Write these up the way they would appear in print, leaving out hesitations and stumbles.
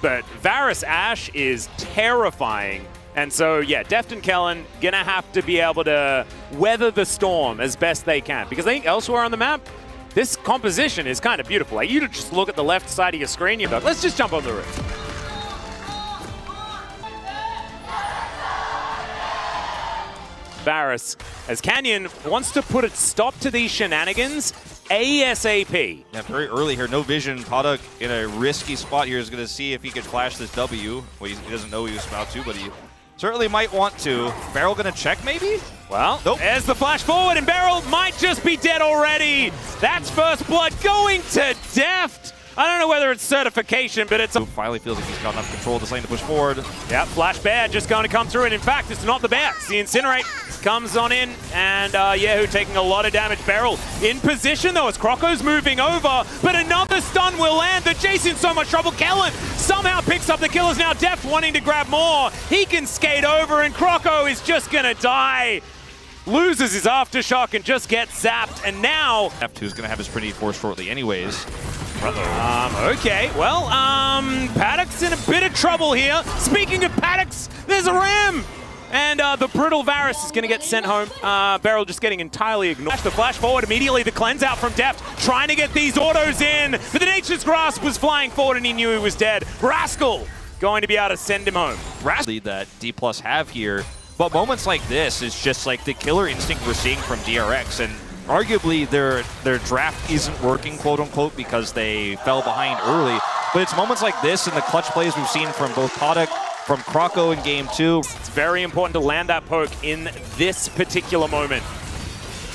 But Varus Ashe is terrifying. And so, yeah, Deft and Kellen gonna have to be able to weather the storm as best they can. Because I think elsewhere on the map, this composition is kind of beautiful. Like, you just look at the left side of your screen, you're like, let's just jump on the roof. Varus, as Canyon wants to put a stop to these shenanigans ASAP. Yeah, very early here, no vision. Product in a risky spot here is going to see if he could flash this W. Well, he doesn't know he was about to, but he certainly might want to. Beryl going to check, maybe? Well, nope. There's the flash forward, and Beryl might just be dead already. That's first blood going to Deft. I don't know whether it's certification, but it's... Finally feels like he's got enough control of this lane to push forward. Yeah, Flash Bear just going to come through, and in fact, it's not the Bear. It's the Incinerate comes on in, and Yehu taking a lot of damage. Beryl in position, though, as Croco's moving over, but another stun will land. The Jace in so much trouble. Kellen somehow picks up the kills. Now Deft wanting to grab more. He can skate over, and Croco is just going to die. Loses his aftershock and just gets zapped, and now... F2's going to have his pretty force shortly anyways. Okay, well, Paddock's in a bit of trouble here. Speaking of Paddocks, there's a Ram! And the brutal Varus is going to get sent home. Beryl just getting entirely ignored. The flash forward, immediately the cleanse out from Deft, trying to get these autos in. But the Nature's Grasp was flying forward and he knew he was dead. Rascal going to be able to send him home. Rascal that D+ have here. But moments like this is just like the killer instinct we're seeing from DRX. And arguably their draft isn't working, quote unquote, because they fell behind early. But it's moments like this and the clutch plays we've seen from both Paddock, from Croco in game 2. It's very important to land that poke in this particular moment.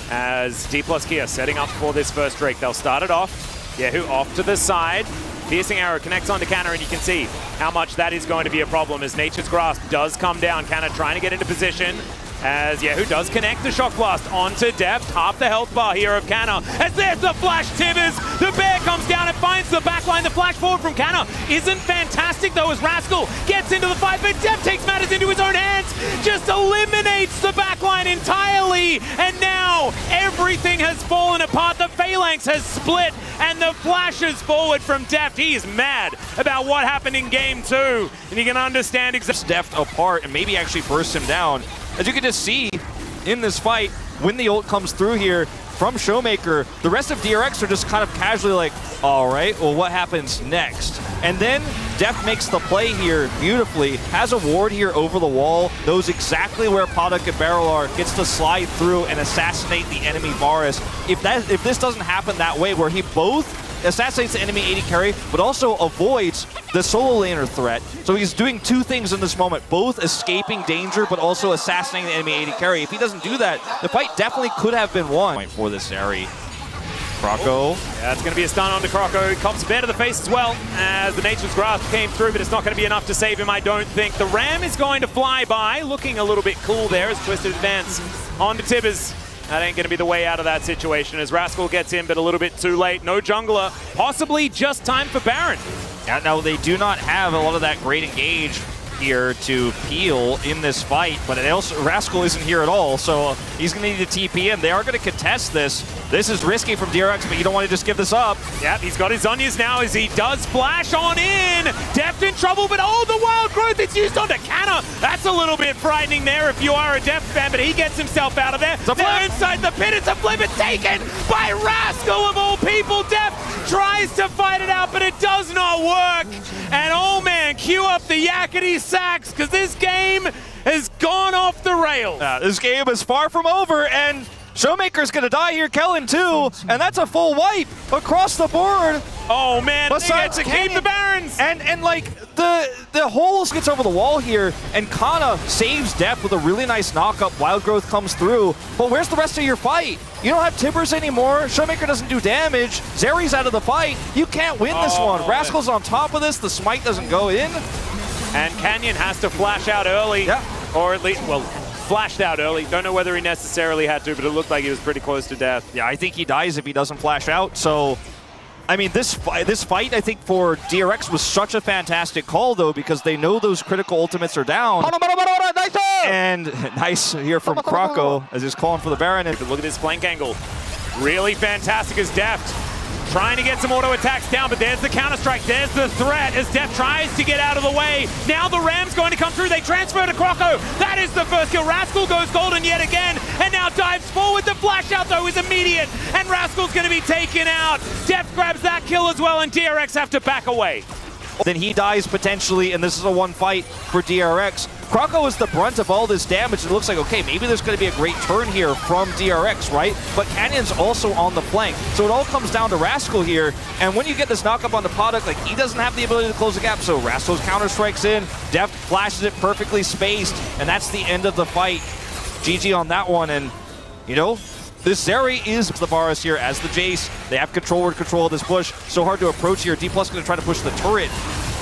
As D+ Kia setting up for this first Drake. They'll start it off. Yehu off to the side. Piercing arrow connects onto Canna, and you can see how much that is going to be a problem as Nature's Grasp does come down. Canna trying to get into position as Yehu does connect the Shock Blast onto Deft. Half the health bar here of Canna. As there's the flash Tibbers. The Bear comes down and finds the backline. The flash forward from Canna isn't fantastic though as Rascal gets into the fight, but Deft takes matters into his own hands. Just eliminates the backline entirely. And now everything has fallen apart. The Phalanx has split and the flashes forward from Deft. He is mad about what happened in game 2. And you can understand exactly Deft apart and maybe actually burst him down. As you can just see in this fight, when the ult comes through here from Showmaker, the rest of DRX are just kind of casually like, all right, well, what happens next? And then Deft makes the play here beautifully, has a ward here over the wall, knows exactly where Paddock and Beryl are, gets to slide through and assassinate the enemy Varus. If this doesn't happen that way, where he both assassinates the enemy AD carry, but also avoids the solo laner threat. So he's doing two things in this moment, both escaping danger, but also assassinating the enemy AD carry. If he doesn't do that, the fight definitely could have been won. For this Ari. Croco. Yeah, it's going to be a stun onto Croco. Cops a bear to the face as well, as the Nature's Grasp came through, but it's not going to be enough to save him, I don't think. The Ram is going to fly by, looking a little bit cool there as Twisted advance onto Tibbers. That ain't going to be the way out of that situation as Rascal gets in, but a little bit too late. No jungler. Possibly just time for Baron. Yeah, now they do not have a lot of that great engage here to peel in this fight, but Rascal isn't here at all, so he's going to need a TP in. They are going to contest this. This is risky from DRX, but you don't want to just give this up. Yep, he's got his Zhonya's now as he does flash on in. Deft in trouble, but oh, the wild growth is used onto Canna. That's a little bit frightening there if you are a Deft fan, but he gets himself out of there. They're inside the pit. It's a flip. It's taken by Rascal of all people. Deft tries to fight it out, but it does not work. And oh man, cue up the yakety sax, because this game has gone off the rails. This game is far from over, and Showmaker's going to die here, Kellen too, and that's a full wipe across the board. Oh man, they get to keep the Barons. And like, the holes gets over the wall here, and Kana saves Deft with a really nice knock-up. Wild Growth comes through, but where's the rest of your fight? You don't have Tibbers anymore. Showmaker doesn't do damage. Zeri's out of the fight. You can't win this one. Rascal's on top of this. The smite doesn't go in. And Canyon has to flash out early. Yeah. Or at least, well, flashed out early. Don't know whether he necessarily had to, but it looked like he was pretty close to death. Yeah, I think he dies if he doesn't flash out. So, I mean, this fight, I think, for DRX was such a fantastic call, though, because they know those critical ultimates are down. And nice here from Croco as he's calling for the Baron. Look at his flank angle. Really fantastic as Deft. trying to get some auto attacks down, but there's the counter-strike, there's the threat as Deft tries to get out of the way. Now the Ram's going to come through, they transfer to Croco. That is the first kill. Rascal goes golden yet again, and now dives forward. The flash out though is immediate, and Rascal's going to be taken out. Deft grabs that kill as well, and DRX have to back away. Then he dies potentially, and this is a one fight for DRX. Croco is the brunt of all this damage. It looks like, okay, maybe there's going to be a great turn here from DRX, right? But Canyon's also on the flank. So it all comes down to Rascal here. And when you get this knockup on the product, like, he doesn't have the ability to close the gap. So Rascal's counter strikes in, Deft flashes it perfectly spaced, and that's the end of the fight. GG on that one, and, you know, this Zeri is the Varus here as the Jace. They have control of this bush. So hard to approach here. D+ going to try to push the turret.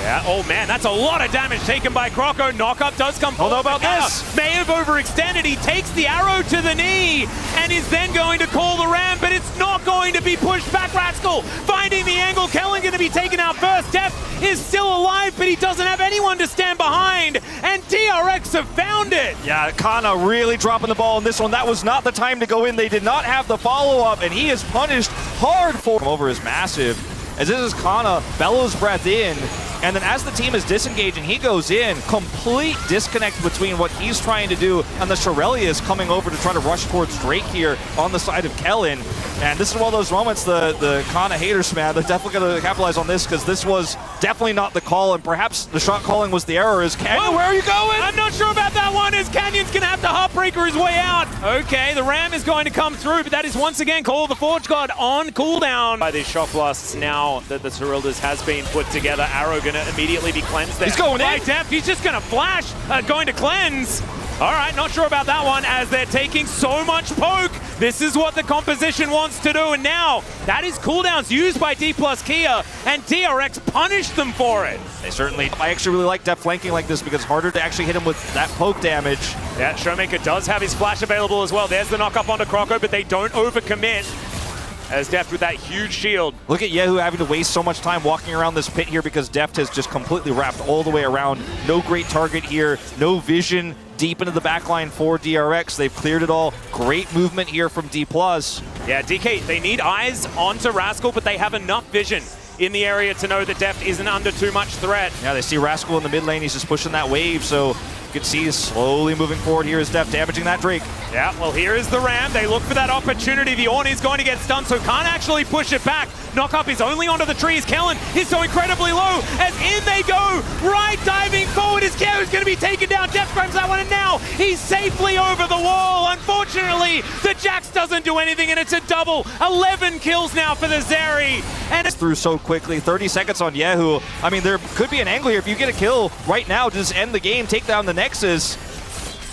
Yeah, oh man, that's a lot of damage taken by Croco. Knockup does come forward. Hold on about this. May have overextended. He takes the arrow to the knee and is then going to call the Ram, but it's not going to be pushed back. Rascal finding the angle. Kellen going to be taken out first. Deft is still alive, but he doesn't have anyone to stand behind, and DRX have found it. Yeah, Kana really dropping the ball in this one. That was not the time to go in. They did not have the follow-up, and he is punished hard for over his massive. As this is Kana, bellows breath in, and then as the team is disengaging, he goes in. Complete disconnect between what he's trying to do and the Shirelli is coming over to try to rush towards Drake here on the side of Kellen. And this is one of those moments the Kana haters, man, they're definitely going to capitalize on this because this was definitely not the call, and perhaps the shot calling was the error. Is Canyon, where are you going? I'm not sure about that one, as Canyon's going to have to Heartbreaker his way out. Okay, the Ram is going to come through, but that is once again Call of the Forge God on cooldown. By these shock blasts now that the Cerildas has been put together, Arrow going to immediately be cleansed there. He's going in. Deft, he's just going to flash, going to cleanse. All right, not sure about that one as they're taking so much poke. This is what the composition wants to do, and now that is cooldowns used by D+ Kia, and DRX punished them for it. They certainly. I actually really like Deft flanking like this because it's harder to actually hit him with that poke damage. Yeah, Showmaker does have his flash available as well. There's the knock up onto Croco, but they don't overcommit. As Deft with that huge shield. Look at Yehu having to waste so much time walking around this pit here because Deft has just completely wrapped all the way around. No great target here, no vision deep into the backline for DRX. They've cleared it all. Great movement here from D+. Yeah, DK, they need eyes onto Rascal, but they have enough vision in the area to know that Deft isn't under too much threat. Yeah, they see Rascal in the mid lane. He's just pushing that wave, so you can see he's slowly moving forward here as Deft damaging that Drake. Yeah, well, here is the Ram. They look for that opportunity. The Ornn is going to get stunned, so can't actually push it back. Knockup is only onto the trees. Kellen is so incredibly low as in they go. Right diving forward is Keo's going to be taken down. Deft grabs that one, and now he's safely over the wall. Unfortunately, the Jax doesn't do anything, and it's a double. 11 kills now for the Zeri. And it's through so quickly. 30 seconds on Yehu. I mean, there could be an angle here. If you get a kill right now, just end the game, take down the Nexus.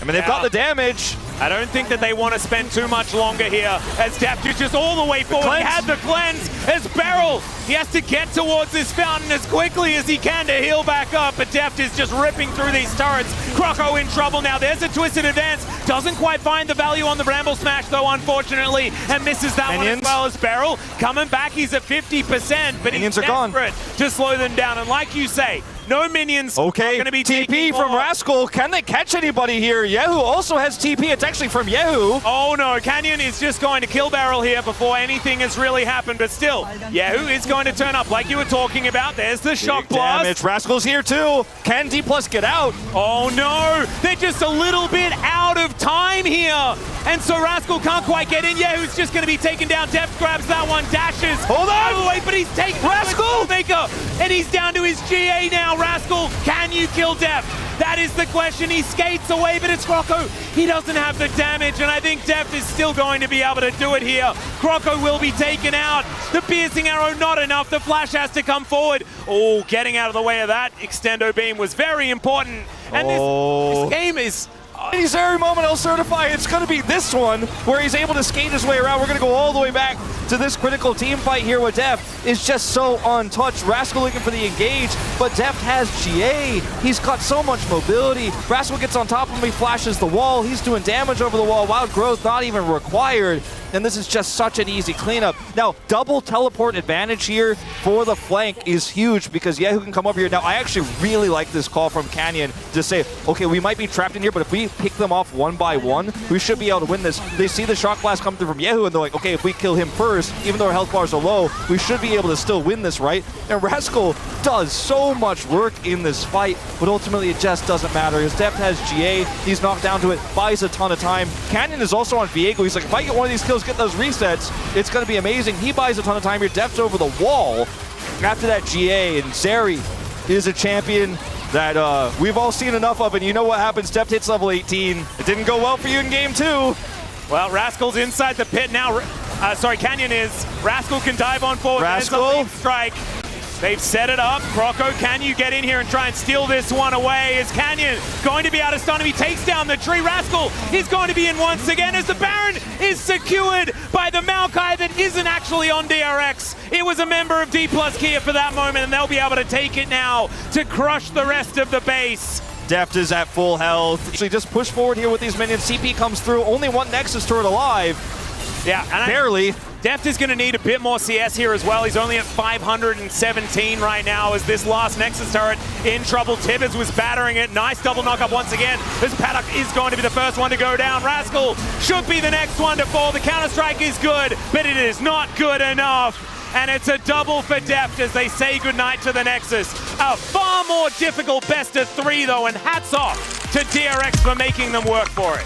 I mean, they've got the damage. I don't think that they want to spend too much longer here as Deft is just all the way forward. He had the cleanse as Beryl. He has to get towards this fountain as quickly as he can to heal back up, but Deft is just ripping through these turrets. Croco in trouble now. There's a twisted advance. Doesn't quite find the value on the Bramble Smash though, unfortunately, and misses that one as well as Beryl. Coming back, he's at 50%, but he's desperate to slow them down. And like you say, no minions. Okay, going to be TP from Rascal. Can they catch anybody here? Yehu also has TP. It's actually from Yehu. Oh no, Canyon is just going to kill Beryl here before anything has really happened, but still, Yehu is going to turn up like you were talking about. There's the shock blast. Damage. Rascal's here too. Can D+ get out? Oh no, they're just a little bit out of time here. And so Rascal can't quite get in. Yehu's just going to be taken down. Deft grabs that one, dashes. Hold on. Oh, wait, but he's taken Rascal. Maker, and he's down to his GA now. Rascal, can you kill Deft? That is the question. He skates away, but it's Croco. He doesn't have the damage, and I think Deft is still going to be able to do it here. Croco will be taken out. The piercing arrow, not enough. The flash has to come forward. Oh, getting out of the way of that extendo beam was very important. And this game is... Any Zeri moment, I'll certify it's going to be this one where he's able to skate his way around. We're going to go all the way back to this critical team fight here with Deft. Is just so untouched. Rascal looking for the engage, but Deft has GA. He's got so much mobility. Rascal gets on top of him, he flashes the wall. He's doing damage over the wall. Wild growth not even required. And this is just such an easy cleanup. Now, double teleport advantage here for the flank is huge because Yehu can come over here. Now, I actually really like this call from Canyon to say, okay, we might be trapped in here, but if we pick them off one by one, we should be able to win this. They see the shock blast come through from Yehu, and they're like, okay, if we kill him first, first, even though our health bars are low, we should be able to still win this, right? And Rascal does so much work in this fight, but ultimately it just doesn't matter. His Deft has GA, he's knocked down to it, buys a ton of time. Canyon is also on Viego. He's like, if I get one of these kills, get those resets, it's going to be amazing. He buys a ton of time here. Deft's over the wall. After that GA, and Zeri is a champion that we've all seen enough of, and you know what happens. Deft hits level 18. It didn't go well for you in game 2. Well, Rascal's inside the pit now. Canyon is. Rascal can dive on forward. Rascal. Strike. They've set it up. Croco, can you get in here and try and steal this one away? Is Canyon going to be able to stun him? He takes down the tree. Rascal is going to be in once again as the Baron is secured by the Maokai that isn't actually on DRX. It was a member of D+Kia for that moment, and they'll be able to take it now to crush the rest of the base. Deft is at full health. Actually, just push forward here with these minions. CP comes through. Only one Nexus turret alive. Yeah, and barely. Deft is going to need a bit more CS here as well. He's only at 517 right now as this last Nexus turret in trouble. Tibbers was battering it. Nice double knock-up once again. This Paddock is going to be the first one to go down. Rascal should be the next one to fall. The counter-strike is good, but it is not good enough. And it's a double for Deft as they say goodnight to the Nexus. A far more difficult best of 3 though, and hats off to DRX for making them work for it.